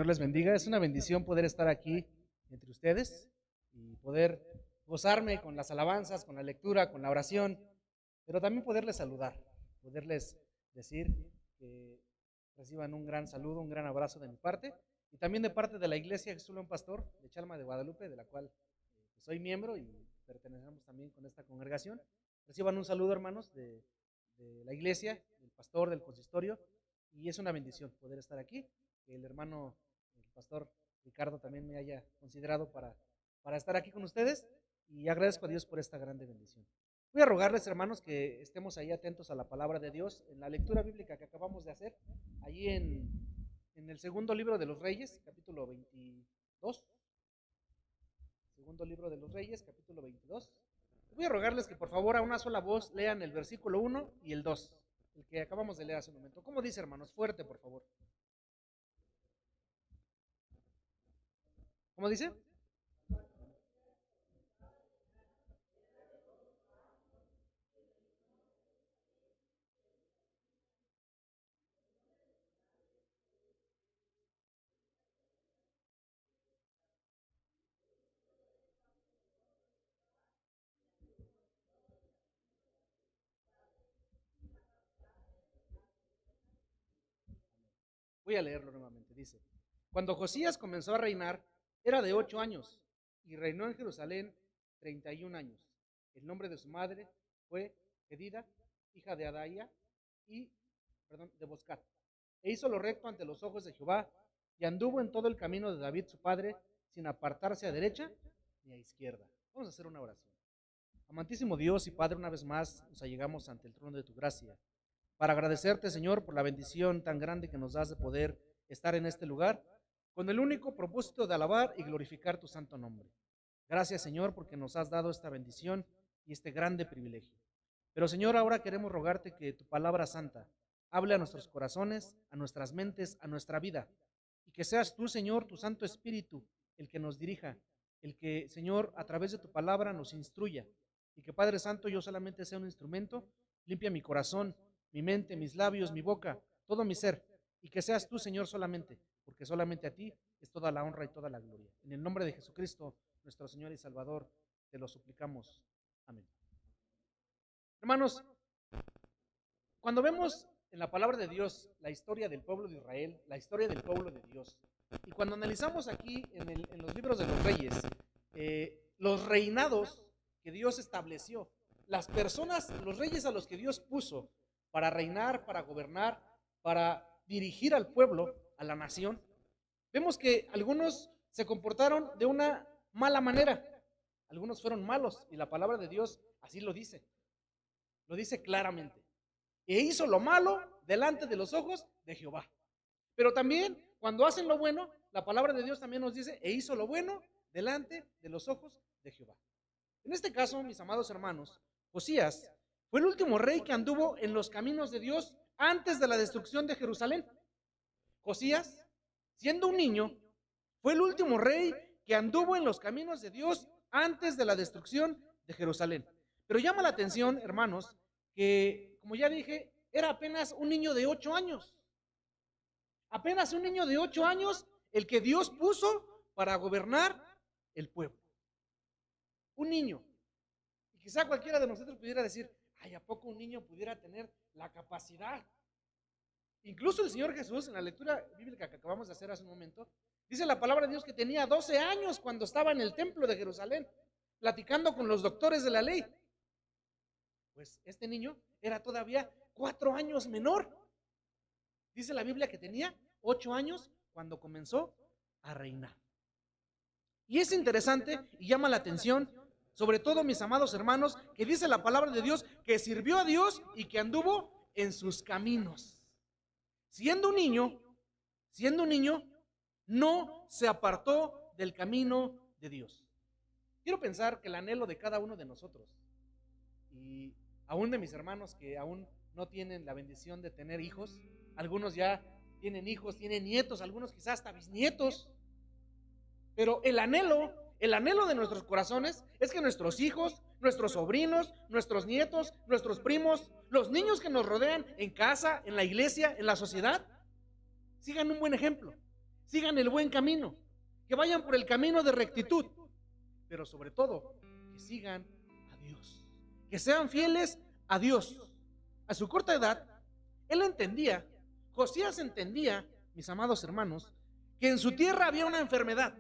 Señor les bendiga. Es una bendición poder estar aquí entre ustedes y poder gozarme con las alabanzas, con la lectura, con la oración, pero también poderles saludar, poderles decir que reciban un gran saludo, un gran abrazo de mi parte y también de parte de la Iglesia Jesús León Pastor de Chalma de Guadalupe, de la cual soy miembro y pertenecemos también con esta congregación. Reciban un saludo, hermanos, de la iglesia, del pastor, del consistorio, y es una bendición poder estar aquí. Que el hermano, el pastor Ricardo, también me haya considerado para estar aquí con ustedes, y agradezco a Dios por esta grande bendición. Voy a rogarles, hermanos, que estemos ahí atentos a la palabra de Dios en la lectura bíblica que acabamos de hacer, allí en el segundo libro de los Reyes, capítulo 22. Segundo libro de los Reyes, capítulo 22. Voy a rogarles que por favor a una sola voz lean el versículo 1 y el 2, el que acabamos de leer hace un momento. ¿Cómo dice, hermanos? Fuerte, por favor. ¿Cómo dice? Voy a leerlo nuevamente. Dice: Cuando Josías comenzó a reinar, era de 8 años y reinó en Jerusalén 31 años. El nombre de su madre fue Jedida, hija de Adaía de Boscat. E hizo lo recto ante los ojos de Jehová y anduvo en todo el camino de David su padre, sin apartarse a derecha ni a izquierda. Vamos a hacer una oración. Amantísimo Dios y Padre, una vez más nos allegamos ante el trono de tu gracia para agradecerte, Señor, por la bendición tan grande que nos das de poder estar en este lugar con el único propósito de alabar y glorificar tu santo nombre. Gracias, Señor, porque nos has dado esta bendición y este grande privilegio. Pero, Señor, ahora queremos rogarte que tu palabra santa hable a nuestros corazones, a nuestras mentes, a nuestra vida, y que seas tú, Señor, tu Santo Espíritu, el que nos dirija, el que, Señor, a través de tu palabra nos instruya, y que, Padre Santo, yo solamente sea un instrumento. Limpia mi corazón, mi mente, mis labios, mi boca, todo mi ser, y que seas tú, Señor, solamente, porque solamente a ti es toda la honra y toda la gloria. En el nombre de Jesucristo, nuestro Señor y Salvador, te lo suplicamos. Amén. Hermanos, cuando vemos en la palabra de Dios la historia del pueblo de Israel, la historia del pueblo de Dios, y cuando analizamos aquí en los libros de los reyes, los reinados que Dios estableció, las personas, los reyes a los que Dios puso para reinar, para gobernar, para dirigir al pueblo, a la nación, vemos que algunos se comportaron de una mala manera, algunos fueron malos, y la palabra de Dios así lo dice claramente. E hizo lo malo delante de los ojos de Jehová. Pero también cuando hacen lo bueno, la palabra de Dios también nos dice: e hizo lo bueno delante de los ojos de Jehová. En este caso, mis amados hermanos, Josías fue el último rey que anduvo en los caminos de Dios antes de la destrucción de Jerusalén. Josías, siendo un niño, fue el último rey que anduvo en los caminos de Dios antes de la destrucción de Jerusalén. Pero llama la atención, hermanos, que, como ya dije, era apenas un niño de 8 años. Apenas un niño de 8 años el que Dios puso para gobernar el pueblo. Un niño. Y quizá cualquiera de nosotros pudiera decir: ay, ¿a poco un niño pudiera tener la capacidad? Incluso el Señor Jesús, en la lectura bíblica que acabamos de hacer hace un momento, dice la palabra de Dios que tenía 12 años cuando estaba en el templo de Jerusalén, platicando con los doctores de la ley. Pues este niño era todavía 4 años menor. Dice la Biblia que tenía 8 años cuando comenzó a reinar. Y es interesante y llama la atención, sobre todo, mis amados hermanos, que dice la palabra de Dios que sirvió a Dios y que anduvo en sus caminos. Siendo un niño, no se apartó del camino de Dios. Quiero pensar que el anhelo de cada uno de nosotros, y aún de mis hermanos que aún no tienen la bendición de tener hijos, algunos ya tienen hijos, tienen nietos, algunos quizás hasta bisnietos, pero el anhelo de nuestros corazones es que nuestros hijos, nuestros sobrinos, nuestros nietos, nuestros primos, los niños que nos rodean en casa, en la iglesia, en la sociedad, sigan un buen ejemplo, sigan el buen camino, que vayan por el camino de rectitud, pero sobre todo, que sigan a Dios, que sean fieles a Dios. A su corta edad, él entendía, Josías entendía, mis amados hermanos, que en su tierra había una enfermedad.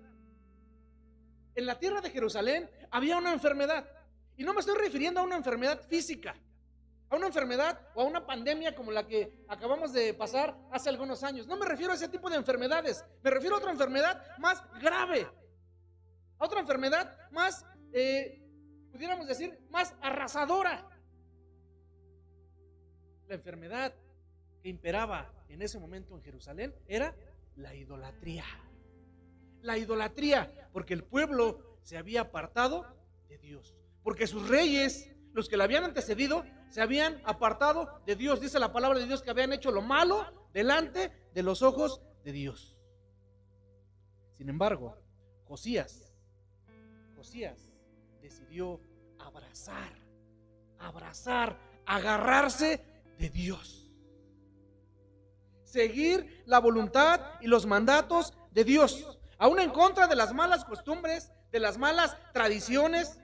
En la tierra de Jerusalén había una enfermedad. Y no me estoy refiriendo a una enfermedad física, a una enfermedad o a una pandemia como la que acabamos de pasar hace algunos años. No me refiero a ese tipo de enfermedades. Me refiero a otra enfermedad más grave, a otra enfermedad más, pudiéramos decir, más arrasadora. La enfermedad que imperaba en ese momento en Jerusalén era la idolatría. La idolatría, porque el pueblo se había apartado de Dios, porque sus reyes, los que le habían antecedido, se habían apartado de Dios. Dice la palabra de Dios que habían hecho lo malo delante de los ojos de Dios. Sin embargo, Josías decidió abrazar, agarrarse de Dios, seguir la voluntad y los mandatos de Dios, aún en contra de las malas costumbres, de las malas tradiciones,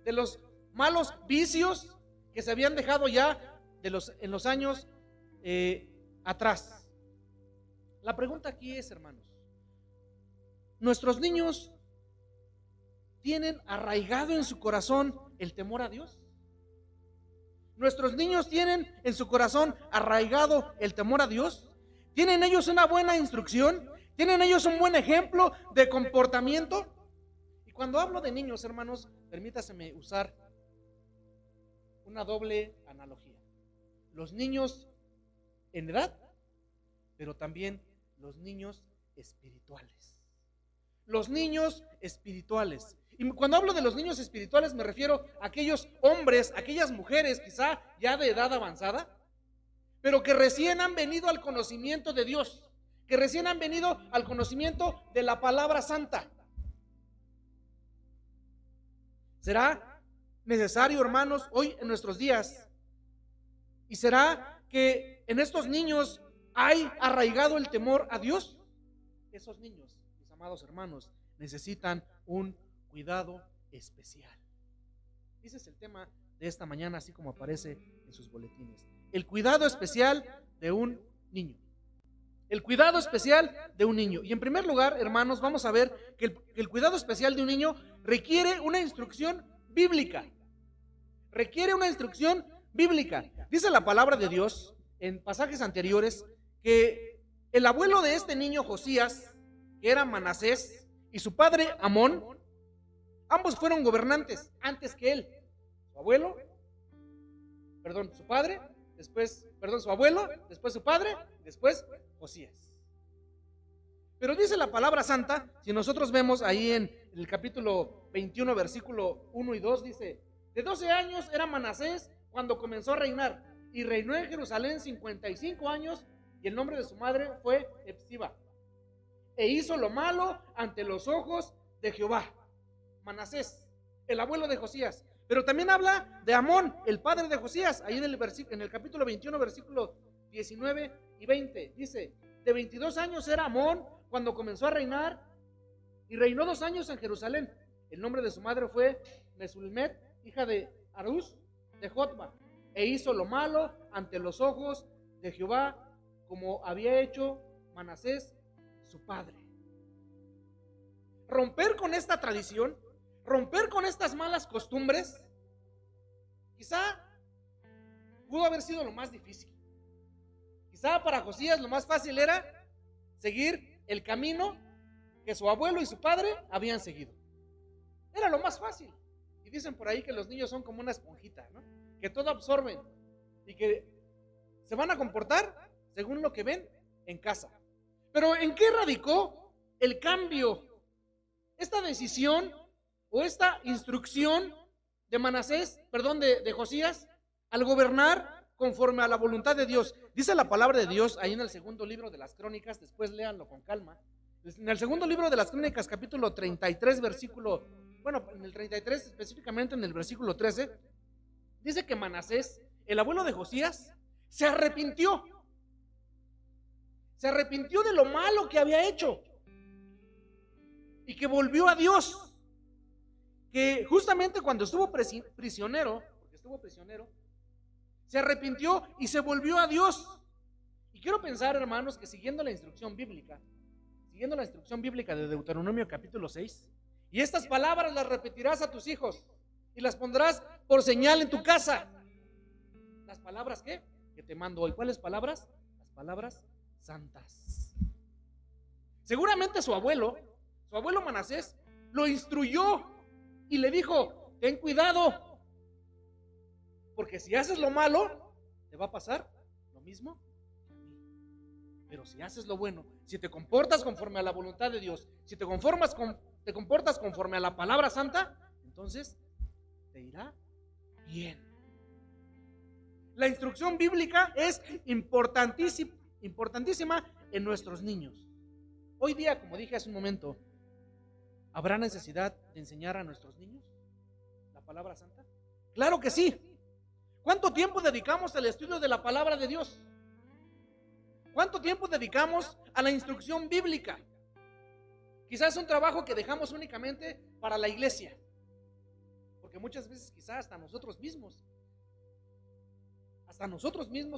de los malos vicios que se habían dejado ya en los años atrás. La pregunta aquí es, hermanos, ¿nuestros niños tienen arraigado en su corazón el temor a Dios? ¿Nuestros niños tienen en su corazón arraigado el temor a Dios? ¿Tienen ellos una buena instrucción? ¿Tienen ellos un buen ejemplo de comportamiento? Y cuando hablo de niños, hermanos, permítaseme usar una doble analogía. Los niños en edad, pero también los niños espirituales. Los niños espirituales. Y cuando hablo de los niños espirituales me refiero a aquellos hombres, aquellas mujeres quizá ya de edad avanzada, pero que recién han venido al conocimiento de Dios, que recién han venido al conocimiento de la palabra santa. ¿Será necesario, hermanos, hoy en nuestros días? ¿Y será que en estos niños hay arraigado el temor a Dios? Esos niños, mis amados hermanos, necesitan un cuidado especial. Ese es el tema de esta mañana, así como aparece en sus boletines. El cuidado especial de un niño. El cuidado especial de un niño. Y en primer lugar, hermanos, vamos a ver que el cuidado especial de un niño requiere una instrucción bíblica. Requiere una instrucción bíblica. Dice la palabra de Dios en pasajes anteriores que el abuelo de este niño, Josías, que era Manasés, y su padre Amón, ambos fueron gobernantes antes que él. Su padre, su abuelo, después su padre, después Josías. Pero dice la palabra santa, si nosotros vemos ahí en el capítulo 21, versículo 1 y 2, dice: de 12 años era Manasés cuando comenzó a reinar, y reinó en Jerusalén 55 años, y el nombre de su madre fue Hepsiba. E hizo lo malo ante los ojos de Jehová. Manasés, el abuelo de Josías. Pero también habla de Amón, el padre de Josías, ahí en el capítulo 21, versículo 19 y 20. Dice: de 22 años era Amón cuando comenzó a reinar, y reinó 2 años en Jerusalén. El nombre de su madre fue Mesulmet, hija de Harús de Jotba. E hizo lo malo ante los ojos de Jehová, como había hecho Manasés, su padre. Romper con esta tradición, romper con estas malas costumbres, quizá pudo haber sido lo más difícil. Quizá para Josías lo más fácil era seguir el camino que su abuelo y su padre habían seguido. Era lo más fácil. Y dicen por ahí que los niños son como una esponjita, ¿no? Que todo absorben y que se van a comportar según lo que ven en casa. Pero ¿en qué radicó el cambio? Esta decisión o esta instrucción de Josías al gobernar conforme a la voluntad de Dios. Dice la palabra de Dios ahí en el segundo libro de las Crónicas, después léanlo con calma. En el segundo libro de las Crónicas, capítulo 33, en el 33 específicamente en el versículo 13, dice que Manasés, el abuelo de Josías, se arrepintió se arrepintió de lo malo que había hecho y que volvió a Dios. Que justamente cuando estuvo prisionero, porque estuvo prisionero, se arrepintió y se volvió a Dios. Y quiero pensar, hermanos, que siguiendo la instrucción bíblica de Deuteronomio capítulo 6, y estas palabras las repetirás a tus hijos y las pondrás por señal en tu casa. ¿Las palabras qué? Que te mando hoy. ¿Cuáles palabras? Las palabras santas. Seguramente su abuelo Manasés, lo instruyó y le dijo: ten cuidado, porque si haces lo malo, te va a pasar lo mismo que a mí. Pero si haces lo bueno, si te comportas conforme a la voluntad de Dios, si te comportas conforme a la palabra santa, entonces te irá bien. La instrucción bíblica es importantísima en nuestros niños. Hoy día, como dije hace un momento, ¿habrá necesidad de enseñar a nuestros niños la palabra santa? Claro que sí. ¿Cuánto tiempo dedicamos al estudio de la palabra de Dios? ¿Cuánto tiempo dedicamos a la instrucción bíblica? Quizás es un trabajo que dejamos únicamente para la iglesia, porque muchas veces quizás hasta nosotros mismos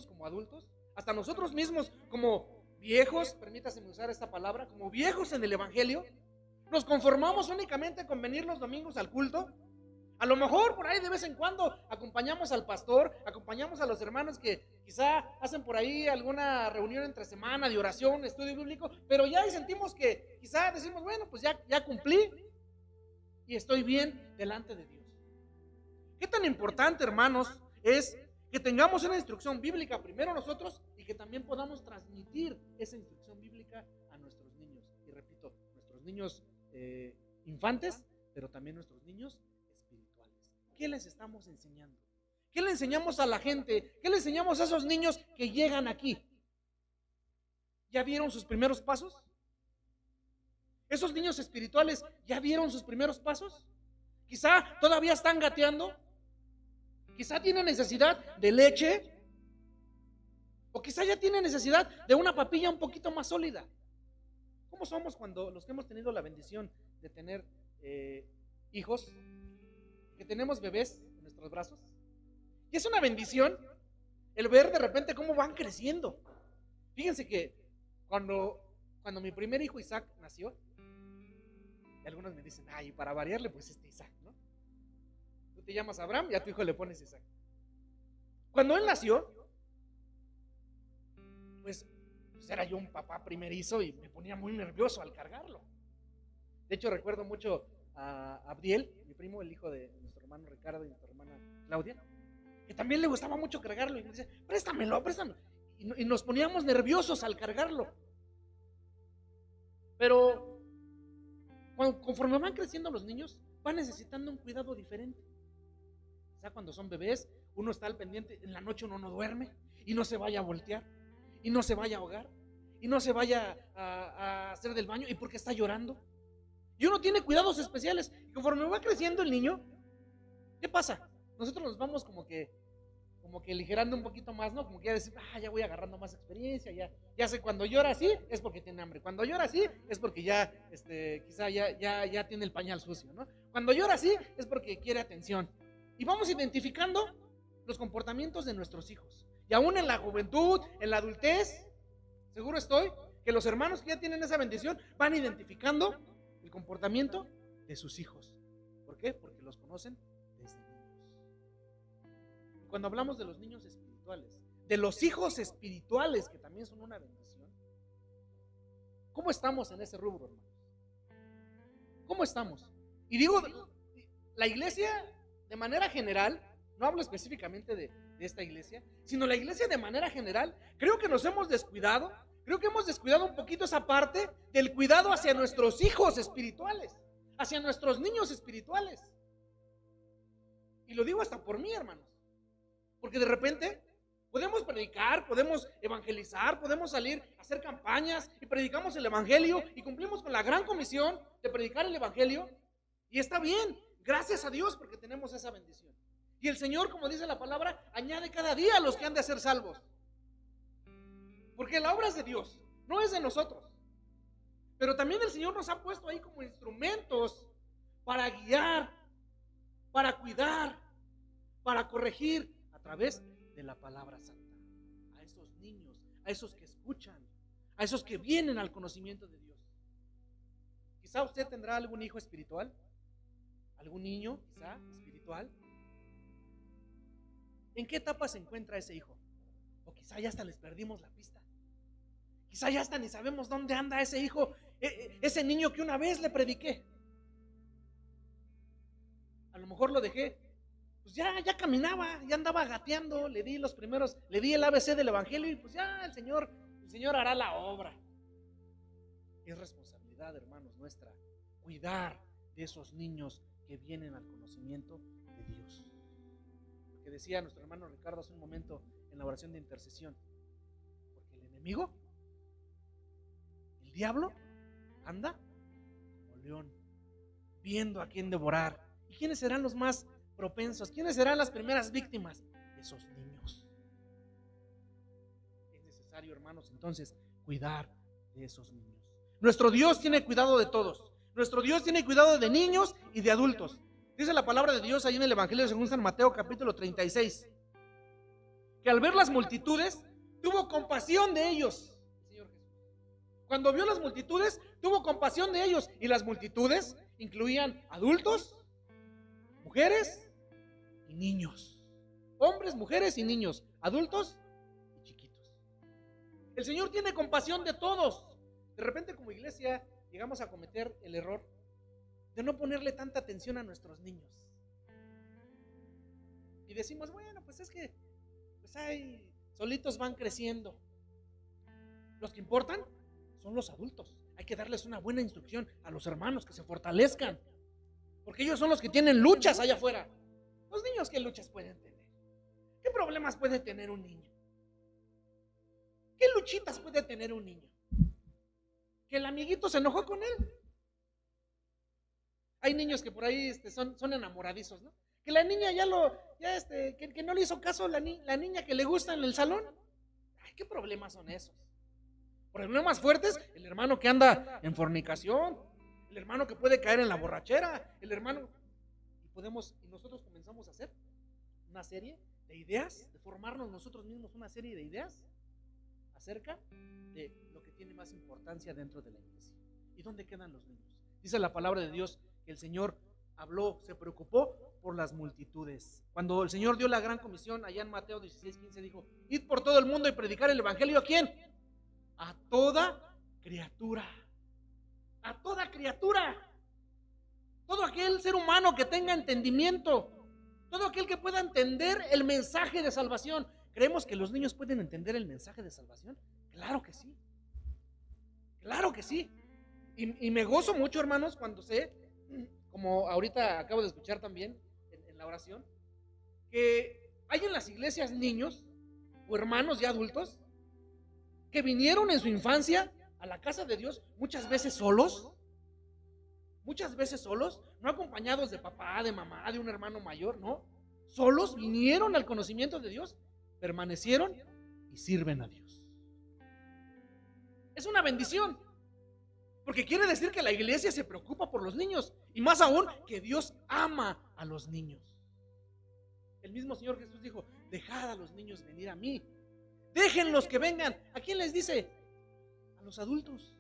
como adultos, hasta nosotros mismos como viejos, permítaseme usar esta palabra, como viejos en el evangelio, nos conformamos únicamente con venir los domingos al culto. A lo mejor por ahí de vez en cuando acompañamos al pastor, acompañamos a los hermanos que quizá hacen por ahí alguna reunión entre semana de oración, estudio bíblico, pero ya ahí sentimos que quizá decimos, bueno, pues ya cumplí y estoy bien delante de Dios. ¿Qué tan importante, hermanos, es que tengamos una instrucción bíblica primero nosotros y que también podamos transmitir esa instrucción bíblica a nuestros niños? Y repito, nuestros niños infantes, pero también nuestros niños espirituales. ¿Qué les estamos enseñando? ¿Qué le enseñamos a la gente? ¿Qué le enseñamos a esos niños que llegan aquí? ¿Ya vieron sus primeros pasos? ¿Esos niños espirituales ya vieron sus primeros pasos? Quizá todavía están gateando, quizá tienen necesidad de leche, o quizá ya tienen necesidad de una papilla un poquito más sólida. ¿Cómo somos cuando los que hemos tenido la bendición de tener hijos, que tenemos bebés en nuestros brazos? Y es una bendición el ver de repente cómo van creciendo. Fíjense que cuando mi primer hijo Isaac nació, y algunos me dicen, ay, para variarle pues Isaac, ¿no? Tú te llamas Abraham y a tu hijo le pones Isaac. Cuando él nació, pues era yo un papá primerizo y me ponía muy nervioso al cargarlo. De hecho, recuerdo mucho a Abdiel, mi primo, el hijo de nuestro hermano Ricardo y nuestra hermana Claudia, que también le gustaba mucho cargarlo y me decía, préstamelo. Y nos poníamos nerviosos al cargarlo. Pero conforme van creciendo los niños, van necesitando un cuidado diferente. O sea, cuando son bebés, uno está al pendiente, en la noche uno no duerme y no se vaya a voltear y no se vaya a ahogar y no se vaya a hacer del baño y porque está llorando. Y uno tiene cuidados especiales. Y conforme va creciendo el niño, ¿qué pasa? Nosotros nos vamos como que aligerando un poquito más, ¿no? Como que ya decir, ya voy agarrando más experiencia, ya sé, cuando llora así es porque tiene hambre, cuando llora así es porque ya, quizá ya tiene el pañal sucio, ¿no? Cuando llora así es porque quiere atención. Y vamos identificando los comportamientos de nuestros hijos. Y aún en la juventud, en la adultez, seguro estoy que los hermanos que ya tienen esa bendición van identificando el comportamiento de sus hijos. ¿Por qué? Porque los conocen desde niños. Y cuando hablamos de los niños espirituales, de los hijos espirituales, que también son una bendición, ¿cómo estamos en ese rubro, hermanos? ¿Cómo estamos? Y digo, la iglesia de manera general, no hablo específicamente de esta iglesia, sino la iglesia de manera general, creo que nos hemos descuidado. Creo que hemos descuidado un poquito esa parte del cuidado hacia nuestros hijos espirituales, hacia nuestros niños espirituales. Y lo digo hasta por mí, hermanos, porque de repente podemos predicar, podemos evangelizar, podemos salir a hacer campañas y predicamos el evangelio y cumplimos con la gran comisión de predicar el evangelio. Y está bien, gracias a Dios porque tenemos esa bendición. Y el Señor, como dice la palabra, añade cada día a los que han de ser salvos. Porque la obra es de Dios. no es de nosotros. Pero también el Señor nos ha puesto ahí como instrumentos para guiar, para cuidar, para corregir a través de la palabra santa. A esos niños, a esos que escuchan, a esos que vienen al conocimiento de Dios. Quizá usted tendrá algún hijo espiritual, algún niño quizá espiritual. ¿En qué etapa se encuentra ese hijo? O quizá ya hasta les perdimos la pista. Quizá ya hasta ni sabemos dónde anda ese hijo, ese niño que una vez le prediqué. A lo mejor lo dejé, pues ya caminaba, ya andaba gateando, le di el ABC del evangelio y pues ya el Señor hará la obra. Es responsabilidad, hermanos, nuestra cuidar de esos niños que vienen al conocimiento de Dios. Porque decía nuestro hermano Ricardo hace un momento en la oración de intercesión, porque el enemigo, el diablo, anda como león, viendo a quién devorar. ¿Y quiénes serán los más propensos? ¿Quiénes serán las primeras víctimas? Esos niños. Es necesario, hermanos, entonces, cuidar de esos niños. Nuestro Dios tiene cuidado de todos. Nuestro Dios tiene cuidado de niños y de adultos. Dice la palabra de Dios ahí en el Evangelio según San Mateo, capítulo 36, que al ver las multitudes, tuvo compasión de ellos. Señor Jesús, cuando vio las multitudes, tuvo compasión de ellos. Y las multitudes incluían adultos, mujeres y niños. Hombres, mujeres y niños, adultos y chiquitos. El Señor tiene compasión de todos. De repente, como iglesia, llegamos a cometer el error de no ponerle tanta atención a nuestros niños. Y decimos, bueno, pues es que solitos van creciendo. Los que importan son los adultos. Hay que darles una buena instrucción a los hermanos, que se fortalezcan, porque ellos son los que tienen luchas allá afuera. Los niños, ¿qué luchas pueden tener? ¿Qué problemas puede tener un niño? ¿Qué luchitas puede tener un niño? Que el amiguito se enojó con él. Hay niños que por ahí son enamoradizos, ¿no? Que la niña que no le hizo caso la niña que le gusta en el salón. Ay, ¿qué problemas son esos? Problemas fuertes, el hermano que anda en fornicación, el hermano que puede caer en la borrachera, el hermano. Y nosotros comenzamos a hacer una serie de ideas, de formarnos nosotros mismos una serie de ideas acerca de lo que tiene más importancia dentro de la iglesia. ¿Y dónde quedan los niños? Dice la palabra de Dios que el Señor habló, se preocupó por las multitudes. Cuando el Señor dio la gran comisión allá en Mateo 16:15, dijo: id por todo el mundo y predicar el evangelio. ¿A quién? A toda criatura. A toda criatura. Todo aquel ser humano que tenga entendimiento, todo aquel que pueda entender el mensaje de salvación. ¿Creemos que los niños pueden entender el mensaje de salvación? Claro que sí. Claro que sí. Y me gozo mucho, hermanos, cuando sé, como ahorita acabo de escuchar también en la oración, que hay en las iglesias niños o hermanos ya adultos que vinieron en su infancia a la casa de Dios muchas veces solos, no acompañados de papá, de mamá, de un hermano mayor, no, solos vinieron al conocimiento de Dios, permanecieron y sirven a Dios. Es una bendición, porque quiere decir que la iglesia se preocupa por los niños, y más aún que Dios ama a los niños. El mismo Señor Jesús dijo: dejad a los niños venir a mí, déjenlos que vengan. ¿A quién les dice? A los adultos,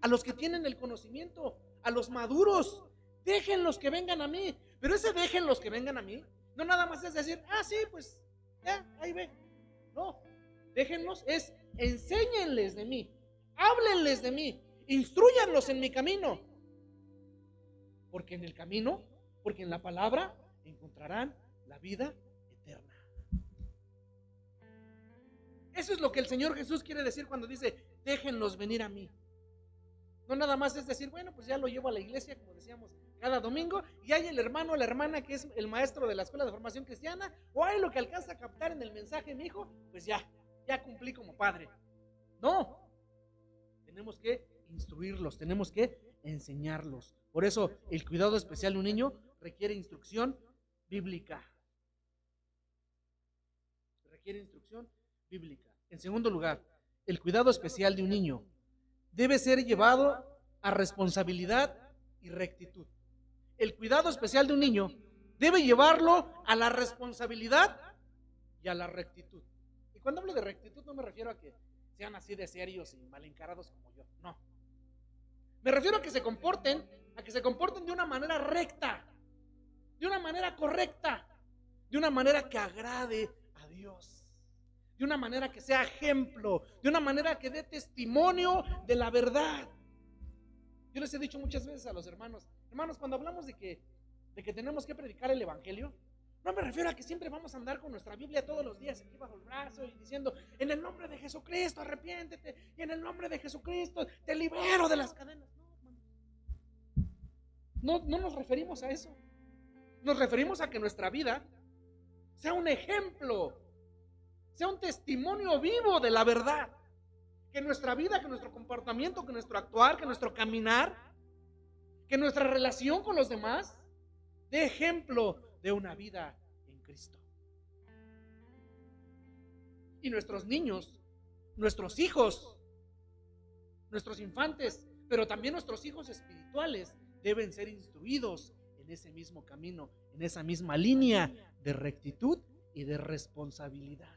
a los que tienen el conocimiento, a los maduros. Déjenlos que vengan a mí. Pero ese déjenlos que vengan a mí no nada más es decir: sí, pues ya, ahí ve. No, déjenlos es enséñenles de mí, háblenles de mí, instruyanlos en mi camino, porque en el camino, porque en la palabra encontrarán la vida eterna. Eso es lo que el Señor Jesús quiere decir cuando dice: déjenlos venir a mí. No nada más es decir: bueno, pues ya lo llevo a la iglesia, como decíamos, cada domingo, y hay el hermano o la hermana que es el maestro de la escuela de formación cristiana, o hay lo que alcanza a captar en el mensaje mi hijo, pues ya cumplí como padre. No, tenemos que instruirlos, tenemos que enseñarlos. Por eso el cuidado especial de un niño requiere instrucción bíblica. En segundo lugar, el cuidado especial de un niño debe ser llevado a responsabilidad y rectitud. El cuidado especial de un niño debe llevarlo a la responsabilidad y a la rectitud. Y cuando hablo de rectitud no me refiero a que sean así de serios y mal encarados como yo, no. Me refiero a que se comporten de una manera recta, de una manera correcta, de una manera que agrade a Dios, de una manera que sea ejemplo, de una manera que dé testimonio de la verdad. Yo les he dicho muchas veces a los hermanos, cuando hablamos de que tenemos que predicar el evangelio, no me refiero a que siempre vamos a andar con nuestra Biblia todos los días aquí bajo el brazo y diciendo, en el nombre de Jesucristo arrepiéntete, y en el nombre de Jesucristo te libero de las cadenas. No, no nos referimos a eso. Nos referimos a que nuestra vida sea un ejemplo, sea un testimonio vivo de la verdad. Que nuestra vida, que nuestro comportamiento, que nuestro actuar, que nuestro caminar, que nuestra relación con los demás dé ejemplo de una vida en Cristo. Y nuestros niños, nuestros hijos, nuestros infantes, pero también nuestros hijos espirituales deben ser instruidos en ese mismo camino, en esa misma línea de rectitud y de responsabilidad.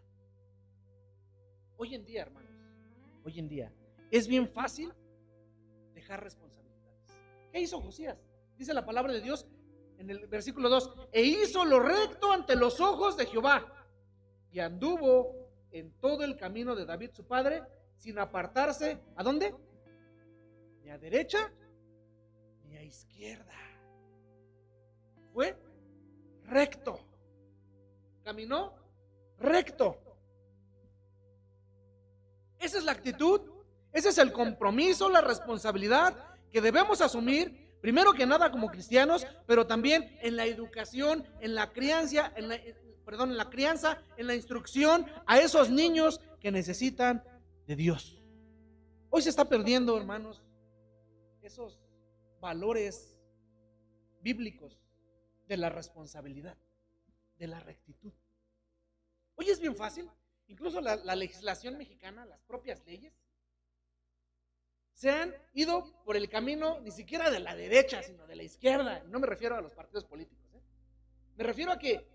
Hoy en día, hermanos, hoy en día es bien fácil dejar responsabilidades. ¿Qué hizo Josías? Dice la palabra de Dios en el versículo 2: e hizo lo recto ante los ojos de Jehová, y anduvo en todo el camino de David su padre, sin apartarse, ¿a dónde? Ni a derecha ni a izquierda. Fue recto, caminó recto. Esa es la actitud, ese es el compromiso, la responsabilidad que debemos asumir, primero que nada como cristianos, pero también en la educación, en la crianza, en la instrucción a esos niños que necesitan de Dios. Hoy se está perdiendo, hermanos, esos valores bíblicos de la responsabilidad, de la rectitud. Hoy es bien fácil, incluso la legislación mexicana, las propias leyes, se han ido por el camino ni siquiera de la derecha, sino de la izquierda. No me refiero a los partidos políticos, me refiero a que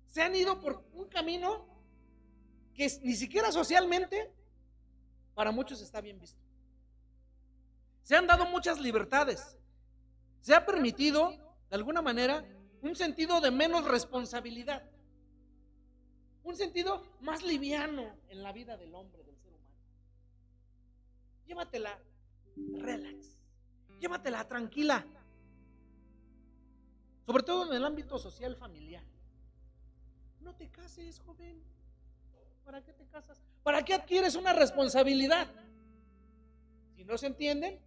se han ido por un camino que ni siquiera socialmente para muchos está bien visto. Se han dado muchas libertades, se ha permitido de alguna manera un sentido de menos responsabilidad, un sentido más liviano en la vida del hombre, del ser humano. Llévatela relax, llévatela tranquila, sobre todo en el ámbito social familiar. No te cases, joven. ¿Para qué te casas? ¿Para qué adquieres una responsabilidad? Si no se entienden,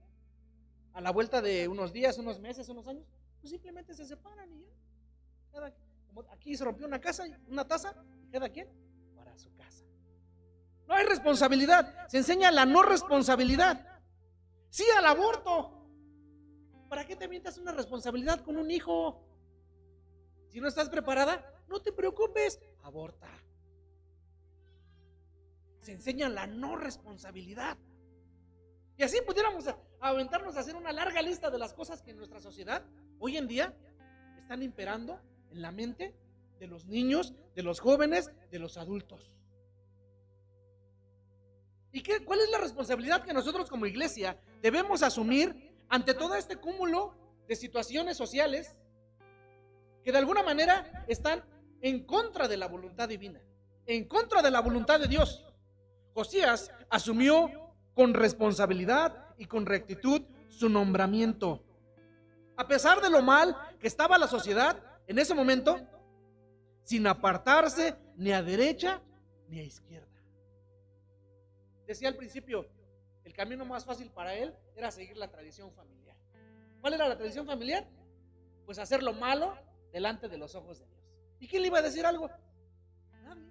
a la vuelta de unos días, unos meses, unos años, pues simplemente se separan y ya. Como aquí se rompió una taza, y cada quien para su casa. No hay responsabilidad, se enseña la no responsabilidad. Sí al aborto. ¿Para qué te avientas una responsabilidad con un hijo? Si no estás preparada, no te preocupes, aborta. Se enseña la no responsabilidad. Y así pudiéramos aventarnos a hacer una larga lista de las cosas que en nuestra sociedad hoy en día están imperando en la mente de los niños, de los jóvenes, de los adultos. ¿Y cuál es la responsabilidad que nosotros como iglesia debemos asumir ante todo este cúmulo de situaciones sociales que de alguna manera están en contra de la voluntad divina, en contra de la voluntad de Dios? Josías asumió con responsabilidad y con rectitud su nombramiento. A pesar de lo mal que estaba la sociedad en ese momento, sin apartarse ni a derecha ni a izquierda. Decía al principio, el camino más fácil para él era seguir la tradición familiar. ¿Cuál era la tradición familiar? Pues hacer lo malo delante de los ojos de Dios. ¿Y quién le iba a decir algo? Nadie.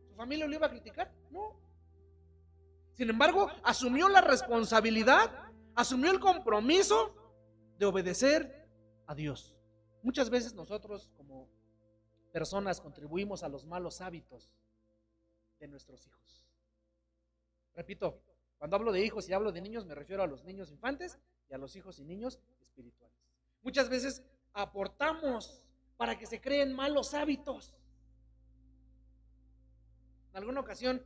¿Su familia lo iba a criticar? No. Sin embargo, asumió la responsabilidad, asumió el compromiso de obedecer a Dios. Muchas veces nosotros como personas contribuimos a los malos hábitos de nuestros hijos. Repito, Cuando hablo de hijos y hablo de niños, me refiero a los niños infantes y a los hijos y niños espirituales. Muchas veces aportamos para que se creen malos hábitos. En alguna ocasión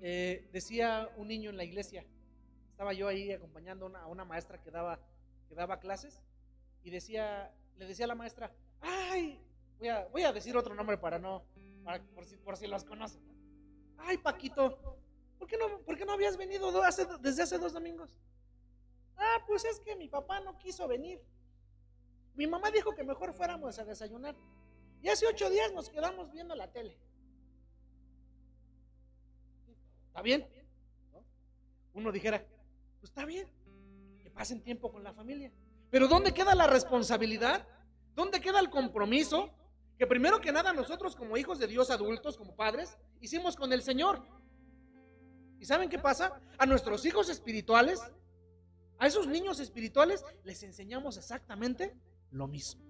decía un niño en la iglesia, estaba yo ahí acompañando a una maestra que daba clases, y le decía a la maestra, ay, voy a decir otro nombre por si los conocen, ¿no? Ay, Paquito, ¿por qué no habías venido desde hace 2 domingos? Ah, pues es que mi papá no quiso venir. Mi mamá dijo que mejor fuéramos a desayunar. Y hace 8 días nos quedamos viendo la tele. ¿Está bien? ¿No? Uno dijera, pues está bien, que pasen tiempo con la familia. Pero ¿dónde queda la responsabilidad? ¿Dónde queda el compromiso? Que primero que nada nosotros como hijos de Dios adultos, como padres, hicimos con el Señor. ¿Y saben qué pasa? A nuestros hijos espirituales, a esos niños espirituales, les enseñamos exactamente lo mismo.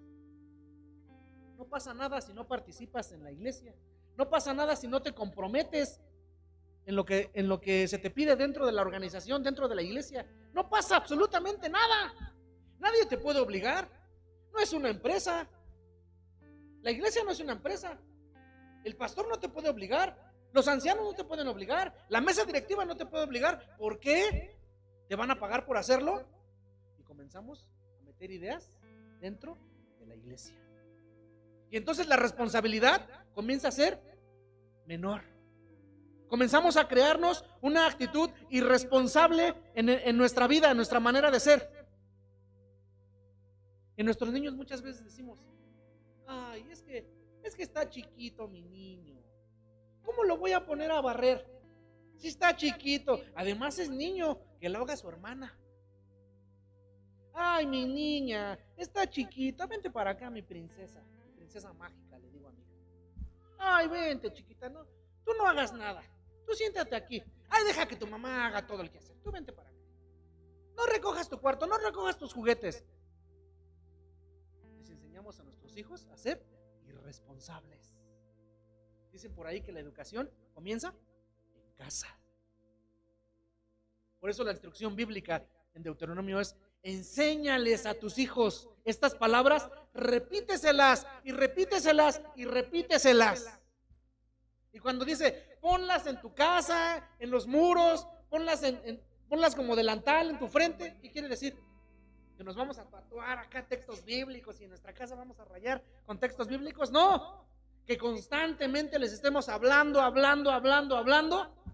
No pasa nada si no participas en la iglesia. No pasa nada si no te comprometes en lo que se te pide dentro de la organización, dentro de la iglesia. No pasa absolutamente nada. Nadie te puede obligar. No es una empresa. La iglesia no es una empresa. El pastor no te puede obligar. Los ancianos no te pueden obligar. La mesa directiva no te puede obligar. ¿Por qué? ¿Te van a pagar por hacerlo? Y comenzamos a meter ideas dentro de la iglesia. Y entonces la responsabilidad comienza a ser menor. Comenzamos a crearnos una actitud irresponsable en nuestra vida, en nuestra manera de ser. En nuestros niños muchas veces decimos, ay, es que está chiquito mi niño. ¿Cómo lo voy a poner a barrer? Si está chiquito, además es niño, que lo haga su hermana. Ay, mi niña, está chiquita, vente para acá, mi princesa mágica, le digo a mi hija. Ay, vente, chiquita, no, tú no hagas nada, tú siéntate aquí. Ay, deja que tu mamá haga todo el quehacer, tú vente para acá. No recojas tu cuarto, no recojas tus juguetes. Les enseñamos a nuestros hijos a ser irresponsables. Dicen por ahí que la educación comienza en casa. Por eso la instrucción bíblica en Deuteronomio es: enséñales a tus hijos estas palabras, repíteselas y repíteselas y repíteselas. Y cuando dice, ponlas en tu casa, en los muros, ponlas como delantal en tu frente, ¿qué quiere decir? Que nos vamos a tatuar acá textos bíblicos y en nuestra casa vamos a rayar con textos bíblicos. No, que constantemente les estemos hablando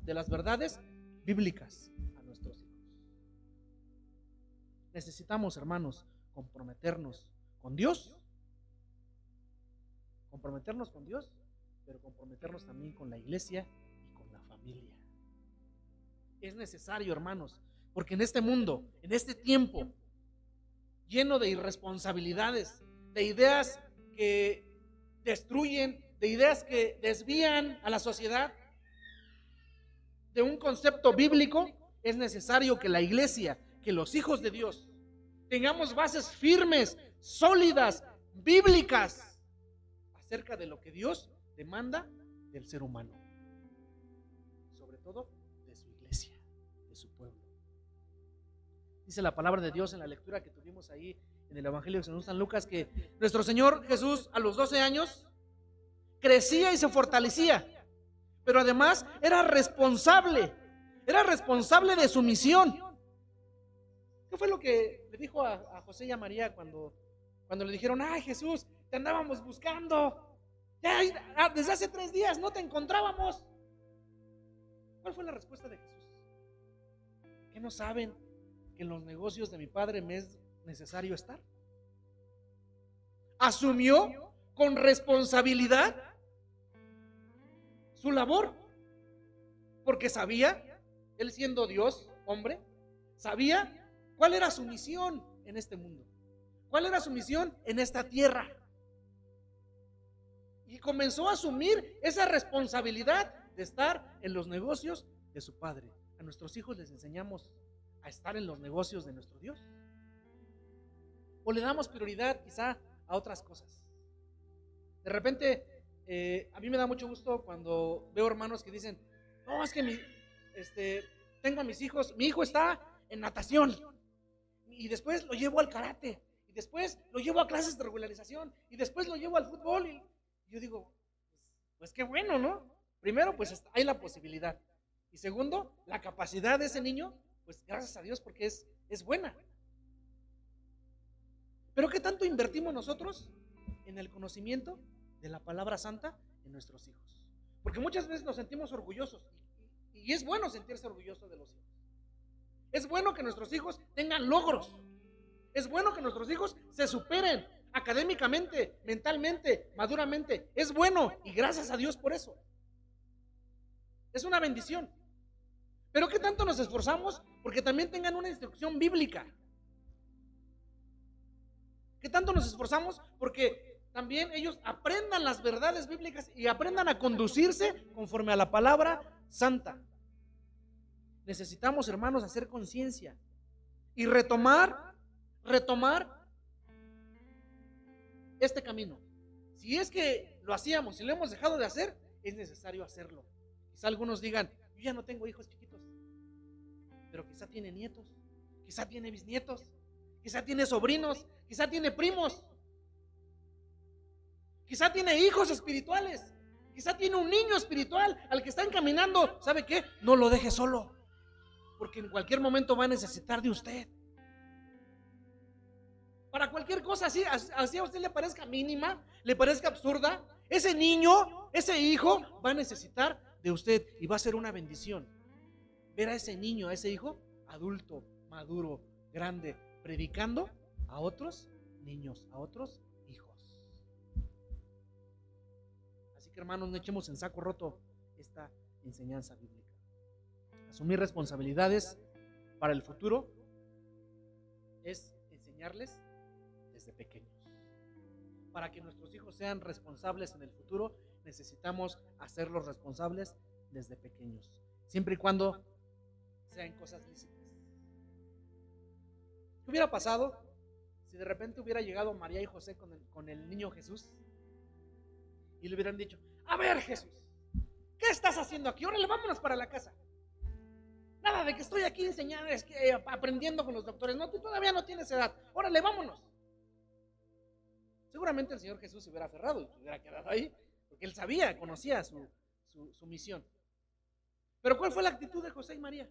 de las verdades bíblicas a nuestros hijos. Necesitamos, hermanos, comprometernos con Dios, pero comprometernos también con la iglesia y con la familia. Es necesario, hermanos, porque en este mundo, en este tiempo lleno de irresponsabilidades, de ideas que destruyen, de ideas que desvían a la sociedad de un concepto bíblico, es necesario que la iglesia, que los hijos de Dios, tengamos bases firmes, sólidas, bíblicas, acerca de lo que Dios demanda del ser humano, sobre todo de su iglesia, de su pueblo. Dice la palabra de Dios en la lectura que tuvimos ahí en el Evangelio de San Lucas, que nuestro Señor Jesús a los 12 años crecía y se fortalecía, pero además era responsable de su misión. ¿Qué fue lo que le dijo a José y a María cuando le dijeron, ay, Jesús, te andábamos buscando, ya desde hace 3 días no te encontrábamos? ¿Cuál fue la respuesta de Jesús? ¿Qué no saben que en los negocios de mi Padre me es necesario estar? Asumió con responsabilidad su labor, porque sabía, él siendo Dios, hombre, sabía cuál era su misión en este mundo, cuál era su misión en esta tierra, y comenzó a asumir esa responsabilidad de estar en los negocios de su Padre. A nuestros hijos les enseñamos a estar en los negocios de nuestro Dios, o le damos prioridad quizá a otras cosas. De repente a mí me da mucho gusto cuando veo hermanos que dicen, no, es que Tengo a mis hijos, mi hijo está en natación y después lo llevo al karate y después lo llevo a clases de regularización y después lo llevo al fútbol y yo digo, pues qué bueno, ¿no? Primero, pues hay la posibilidad y segundo, la capacidad de ese niño, pues gracias a Dios porque es buena. Pero ¿qué tanto invertimos nosotros en el conocimiento de la palabra santa en nuestros hijos? Porque muchas veces nos sentimos orgullosos y es bueno sentirse orgulloso de los hijos. Es bueno que nuestros hijos tengan logros. Es bueno que nuestros hijos se superen académicamente, mentalmente, maduramente. Es bueno y gracias a Dios por eso. Es una bendición. Pero ¿qué tanto nos esforzamos porque también tengan una instrucción bíblica? ¿Qué tanto nos esforzamos porque también ellos aprendan las verdades bíblicas y aprendan a conducirse conforme a la palabra santa? Necesitamos, hermanos, hacer conciencia y retomar este camino. Si es que lo hacíamos, si lo hemos dejado de hacer, es necesario hacerlo. Quizá algunos digan, yo ya no tengo hijos chiquitos, pero quizá tiene nietos, quizá tiene bisnietos, quizá tiene sobrinos, quizá tiene primos, quizá tiene hijos espirituales, quizá tiene un niño espiritual al que está encaminando. ¿Sabe qué? No lo deje solo, porque en cualquier momento va a necesitar de usted. Para cualquier cosa así a usted le parezca mínima, le parezca absurda, ese niño, ese hijo va a necesitar de usted y va a ser una bendición ver a ese niño, a ese hijo adulto, maduro, grande, predicando a otros niños, a otros hijos. Así que, hermanos, no echemos en saco roto esta enseñanza bíblica. Asumir responsabilidades para el futuro es enseñarles desde pequeños. Para que nuestros hijos sean responsables en el futuro, necesitamos hacerlos responsables desde pequeños, siempre y cuando sean cosas lícitas. ¿Qué hubiera pasado si de repente hubiera llegado María y José con el niño Jesús y le hubieran dicho, a ver, Jesús, ¿qué estás haciendo aquí? Órale, vámonos para la casa. Nada de que estoy aquí enseñando, aprendiendo con los doctores. No, tú todavía no tienes edad. Órale, vámonos. Seguramente el Señor Jesús se hubiera aferrado y se hubiera quedado ahí, porque él sabía, conocía su misión. Pero ¿cuál fue la actitud de José y María?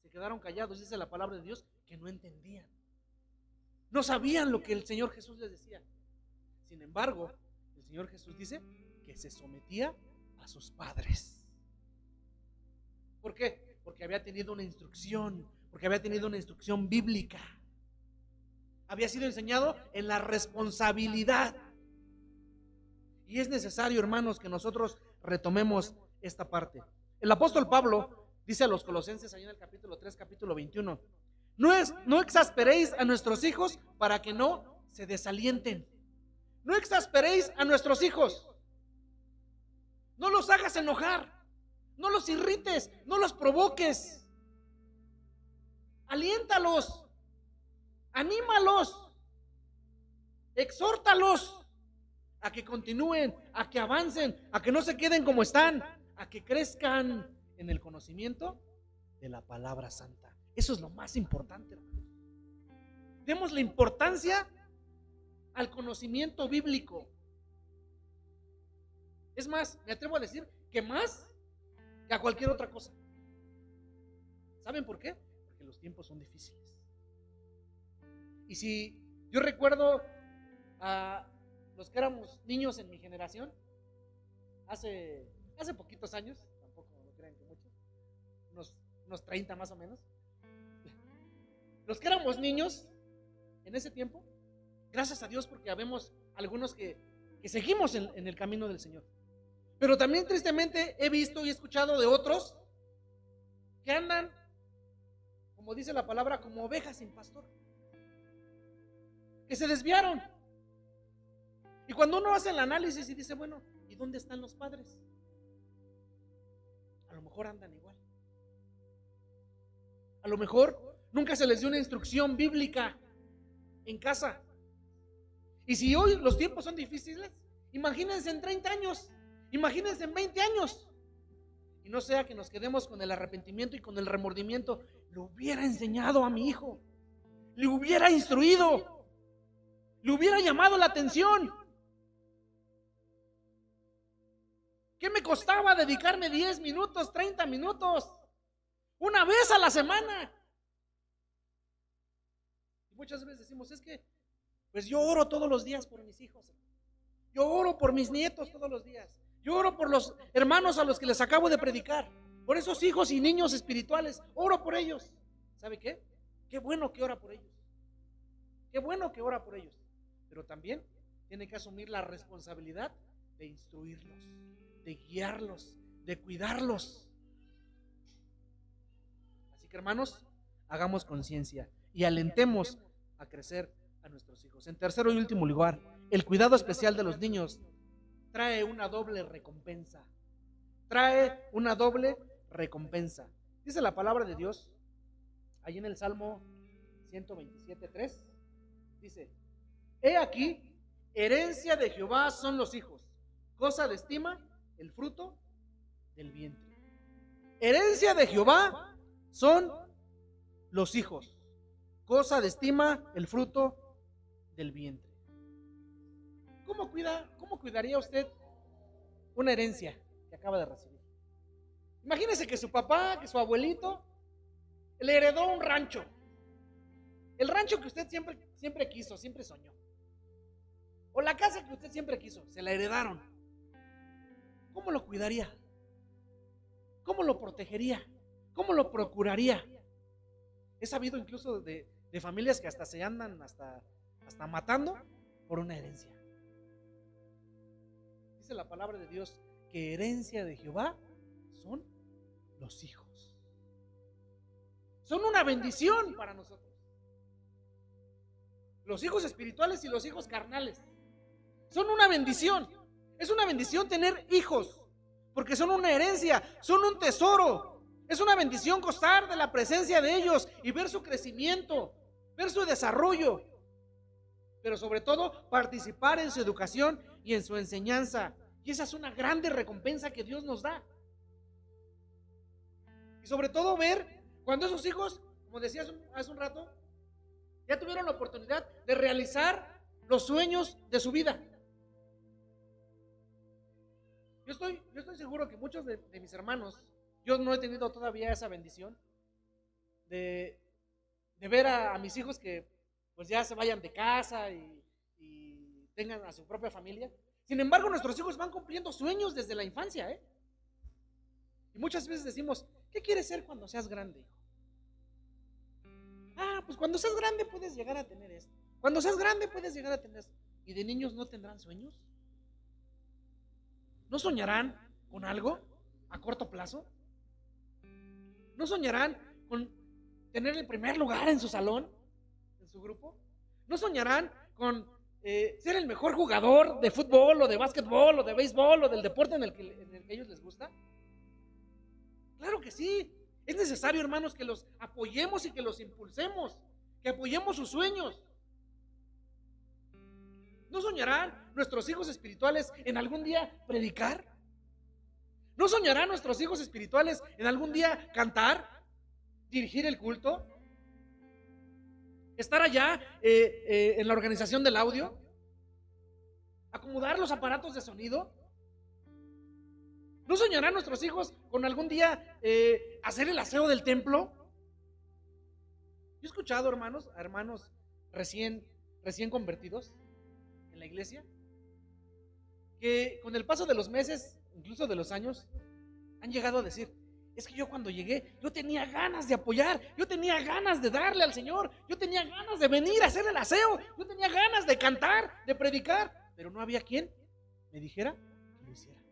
Se quedaron callados, dice la palabra de Dios, que no entendían. No sabían lo que el Señor Jesús les decía. Sin embargo, el Señor Jesús dice que se sometía a sus padres. ¿Por qué? Porque había tenido una instrucción, porque había tenido una instrucción bíblica. Había sido enseñado en la responsabilidad. Y es necesario, hermanos, que nosotros retomemos esta parte. El apóstol Pablo dice a los Colosenses, ahí en el capítulo 3, capítulo 21, no exasperéis a nuestros hijos para que no se desalienten. No exasperéis a nuestros hijos. No los hagas enojar. No los irrites, no los provoques. Aliéntalos, anímalos, exhórtalos a que continúen, a que avancen, a que no se queden como están, a que crezcan en el conocimiento de la palabra santa. Eso es lo más importante, hermanos. Demos la importancia al conocimiento bíblico. Es más, me atrevo a decir que más que a cualquier otra cosa. ¿Saben por qué? Porque los tiempos son difíciles. Y si yo recuerdo a los que éramos niños en mi generación, hace poquitos años, tampoco lo crean que mucho, unos 30 más o menos, los que éramos niños en ese tiempo, gracias a Dios porque habemos algunos que seguimos en el camino del Señor. Pero también tristemente he visto y he escuchado de otros que andan, como dice la palabra, como ovejas sin pastor, que se desviaron. Y cuando uno hace el análisis y dice, bueno, ¿y dónde están los padres? A lo mejor andan igual. A lo mejor nunca se les dio una instrucción bíblica en casa. Y si hoy los tiempos son difíciles, imagínense en 30 años. Imagínense en 20 años. Y no sea que nos quedemos con el arrepentimiento y con el remordimiento. Le hubiera enseñado a mi hijo, le hubiera instruido, le hubiera llamado la atención. ¿Qué me costaba dedicarme 10 minutos, 30 minutos, una vez a la semana? Y muchas veces decimos, es que pues yo oro todos los días por mis hijos, yo oro por mis nietos todos los días, yo oro por los hermanos a los que les acabo de predicar, por esos hijos y niños espirituales, oro por ellos. ¿Sabe qué? Qué bueno que ora por ellos, qué bueno que ora por ellos, pero también tiene que asumir la responsabilidad de instruirlos, de guiarlos, de cuidarlos. Así que, hermanos, hagamos conciencia y alentemos a crecer a nuestros hijos. En tercero y último lugar, el cuidado especial de los niños trae una doble recompensa. Trae una doble recompensa. Dice la palabra de Dios, ahí en el Salmo 127:3, dice: he aquí, herencia de Jehová son los hijos, cosa de estima el fruto del vientre. Herencia de Jehová son los hijos, cosa de estima el fruto del vientre. ¿Cómo cuidaría usted una herencia que acaba de recibir? Imagínese que su papá, que su abuelito le heredó un rancho, el rancho que usted siempre quiso, siempre soñó, o la casa que usted siempre quiso, se la heredaron. ¿Cómo lo cuidaría? ¿Cómo lo protegería? ¿Cómo lo procuraría? He sabido incluso de familias que hasta se andan hasta matando por una herencia. Dice la palabra de Dios que herencia de Jehová son los hijos. Son una bendición para nosotros. Los hijos espirituales y los hijos carnales son una bendición. Es una bendición tener hijos, porque son una herencia, son un tesoro. Es una bendición gozar de la presencia de ellos y ver su crecimiento, ver su desarrollo, pero sobre todo participar en su educación y en su enseñanza. Y esa es una grande recompensa que Dios nos da. Y sobre todo ver cuando esos hijos, como decía hace un rato, ya tuvieron la oportunidad de realizar los sueños de su vida. Yo estoy seguro que muchos de mis hermanos, yo no he tenido todavía esa bendición de ver a mis hijos que pues ya se vayan de casa y tengan a su propia familia. Sin embargo, nuestros hijos van cumpliendo sueños desde la infancia, ¿eh? Y muchas veces decimos, ¿qué quieres ser cuando seas grande, hijo? Ah, pues cuando seas grande puedes llegar a tener esto. Cuando seas grande puedes llegar a tener esto. ¿Y de niños no tendrán sueños? ¿No soñarán con algo a corto plazo? ¿No soñarán con tener el primer lugar en su salón, en su grupo? ¿No soñarán con ser el mejor jugador de fútbol o de básquetbol o de béisbol o del deporte en el que a ellos les gusta? Claro que sí. Es necesario, hermanos, que los apoyemos y que los impulsemos, que apoyemos sus sueños. ¿No soñarán nuestros hijos espirituales en algún día predicar? ¿No soñarán nuestros hijos espirituales en algún día cantar, dirigir el culto, estar allá en la organización del audio, acomodar los aparatos de sonido? ¿No soñarán nuestros hijos con algún día hacer el aseo del templo? Yo he escuchado, hermanos, a hermanos recién convertidos en la iglesia, que con el paso de los meses, incluso de los años, han llegado a decir, es que yo cuando llegué, yo tenía ganas de apoyar, yo tenía ganas de darle al Señor, yo tenía ganas de venir a hacer el aseo, yo tenía ganas de cantar, de predicar, pero no había quien me dijera que lo hiciera. Aquí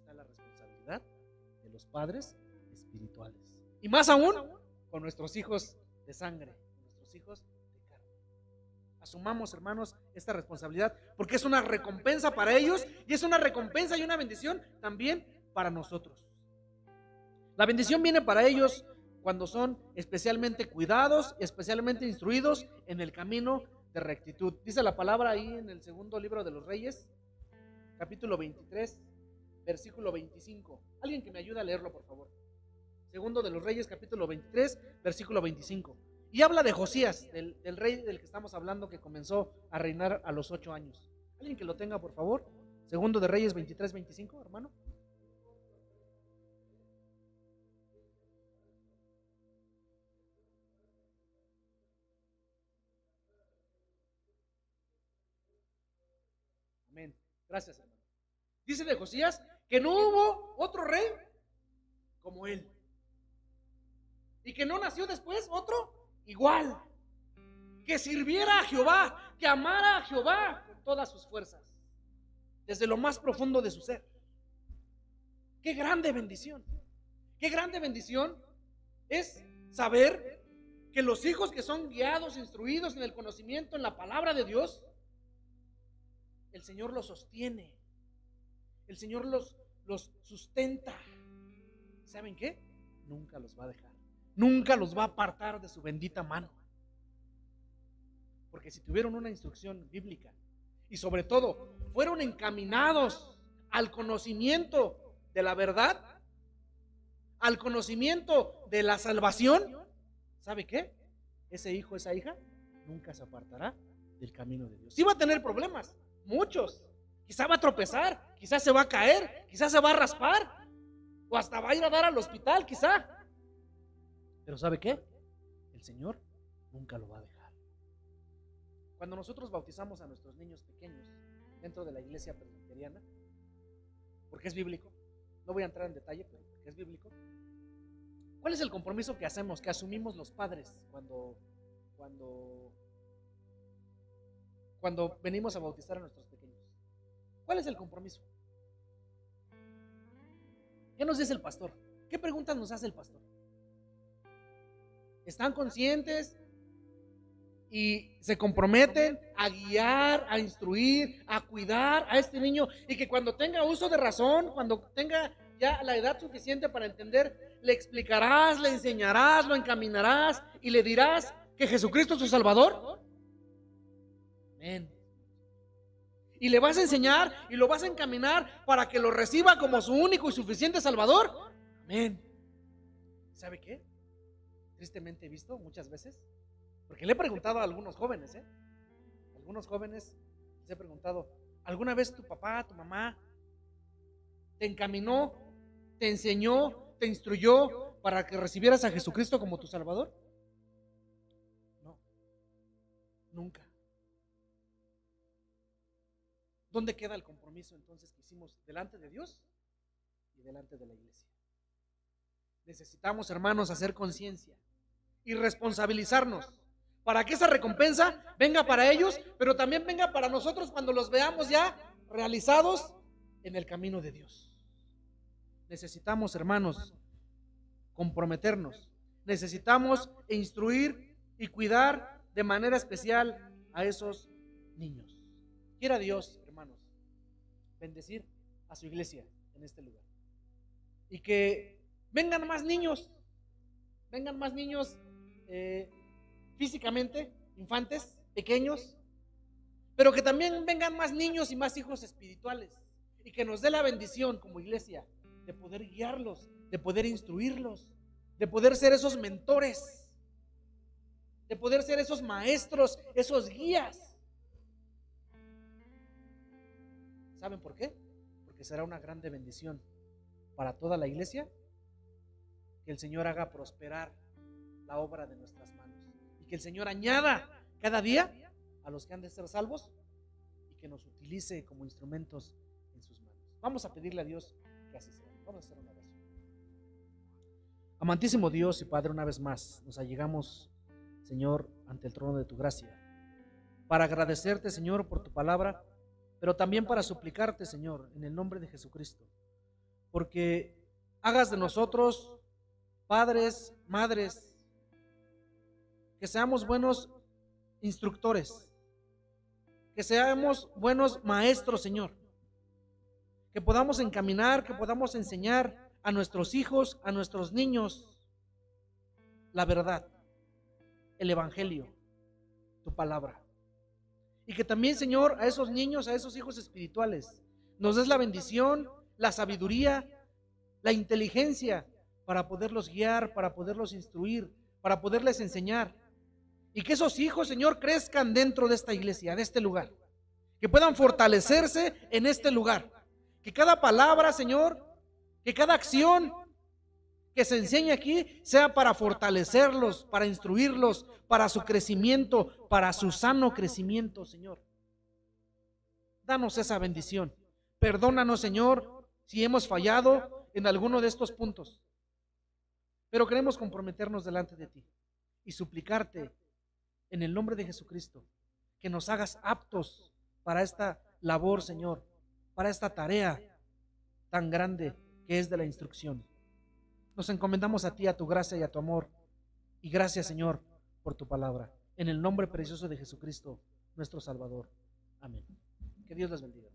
está la responsabilidad de los padres espirituales. Y más aún, con nuestros hijos de sangre, con nuestros hijos de carne. Asumamos, hermanos, esta responsabilidad, porque es una recompensa para ellos y es una recompensa y una bendición también para nosotros. La bendición viene para ellos cuando son especialmente cuidados, especialmente instruidos en el camino de rectitud. Dice la palabra ahí en el segundo libro de los Reyes, capítulo 23, versículo 25. Alguien que me ayude a leerlo, por favor. Segundo de los Reyes, capítulo 23, versículo 25. Y habla de Josías, del rey del que estamos hablando, que comenzó a reinar a los 8 años. Alguien que lo tenga, por favor. Segundo de Reyes 23, 25, hermano. Amén. Gracias, hermano. Dice de Josías que no hubo otro rey como él. Y que no nació después otro igual. Que sirviera a Jehová, que amara a Jehová con todas sus fuerzas, desde lo más profundo de su ser. Qué grande bendición. Qué grande bendición es saber que los hijos que son guiados, instruidos en el conocimiento, en la palabra de Dios, el Señor los sostiene, el Señor los sustenta. ¿Saben qué? Nunca los va a dejar, nunca los va a apartar de su bendita mano. Porque si tuvieron una instrucción bíblica y sobre todo fueron encaminados al conocimiento de la verdad, al conocimiento de la salvación, ¿sabe qué? Ese hijo, esa hija, nunca se apartará del camino de Dios. Sí va a tener problemas, muchos. Quizá va a tropezar, quizá se va a caer, quizá se va a raspar, o hasta va a ir a dar al hospital, quizá. Pero ¿sabe qué? El Señor nunca lo va a dejar. Cuando nosotros bautizamos a nuestros niños pequeños dentro de la iglesia presbiteriana, porque es bíblico, no voy a entrar en detalle, pero porque es bíblico, ¿cuál es el compromiso que hacemos, que asumimos los padres cuando venimos a bautizar a nuestros pequeños? ¿Cuál es el compromiso? ¿Qué nos dice el pastor? ¿Qué preguntas nos hace el pastor? ¿Están conscientes y se comprometen a guiar, a instruir, a cuidar a este niño, y que cuando tenga uso de razón, cuando tenga ya la edad suficiente para entender, le explicarás, le enseñarás, lo encaminarás y le dirás que Jesucristo es su Salvador? Amén. Y le vas a enseñar y lo vas a encaminar para que lo reciba como su único y suficiente Salvador. Amén. ¿Sabe qué? Tristemente he visto muchas veces, porque le he preguntado a algunos jóvenes, algunos jóvenes les he preguntado: ¿alguna vez tu papá, tu mamá te encaminó, te enseñó, te instruyó para que recibieras a Jesucristo como tu Salvador? No, nunca. ¿Dónde queda el compromiso entonces que hicimos delante de Dios y delante de la iglesia? Necesitamos, hermanos, hacer conciencia y responsabilizarnos para que esa recompensa venga para ellos, pero también venga para nosotros cuando los veamos ya realizados en el camino de Dios. Necesitamos, hermanos, comprometernos. Necesitamos instruir y cuidar de manera especial a esos niños. Quiera Dios, hermanos, bendecir a su iglesia en este lugar. Y que vengan más niños físicamente, infantes, pequeños, pero que también vengan más niños y más hijos espirituales, y que nos dé la bendición como iglesia de poder guiarlos, de poder instruirlos, de poder ser esos mentores, de poder ser esos maestros, esos guías. ¿Saben por qué? Porque será una grande bendición para toda la iglesia que el Señor haga prosperar la obra de nuestras manos, y que el Señor añada cada día a los que han de ser salvos, y que nos utilice como instrumentos en sus manos. Vamos a pedirle a Dios que así sea. Vamos a hacer una oración. Amantísimo Dios y Padre, una vez más nos allegamos, Señor, ante el trono de tu gracia, para agradecerte, Señor, por tu palabra, pero también para suplicarte, Señor, en el nombre de Jesucristo, porque hagas de nosotros padres, madres, que seamos buenos instructores, que seamos buenos maestros, Señor, que podamos encaminar, que podamos enseñar a nuestros hijos, a nuestros niños, la verdad, el evangelio, tu palabra. Y que también, Señor, a esos niños, a esos hijos espirituales, nos des la bendición la sabiduría, la inteligencia para poderlos guiar, para poderlos instruir, para poderles enseñar. Y que esos hijos, Señor, crezcan dentro de esta iglesia, de este lugar. Que puedan fortalecerse en este lugar. Que cada palabra, Señor, que cada acción que se enseñe aquí sea para fortalecerlos, para instruirlos, para su crecimiento, para su sano crecimiento, Señor. Danos esa bendición. Perdónanos, Señor, si hemos fallado en alguno de estos puntos. Pero queremos comprometernos delante de ti y suplicarte en el nombre de Jesucristo que nos hagas aptos para esta labor, Señor, para esta tarea tan grande que es de la instrucción. Nos encomendamos a ti, a tu gracia y a tu amor. Y gracias, Señor, por tu palabra. En el nombre precioso de Jesucristo, nuestro Salvador. Amén. Que Dios les bendiga.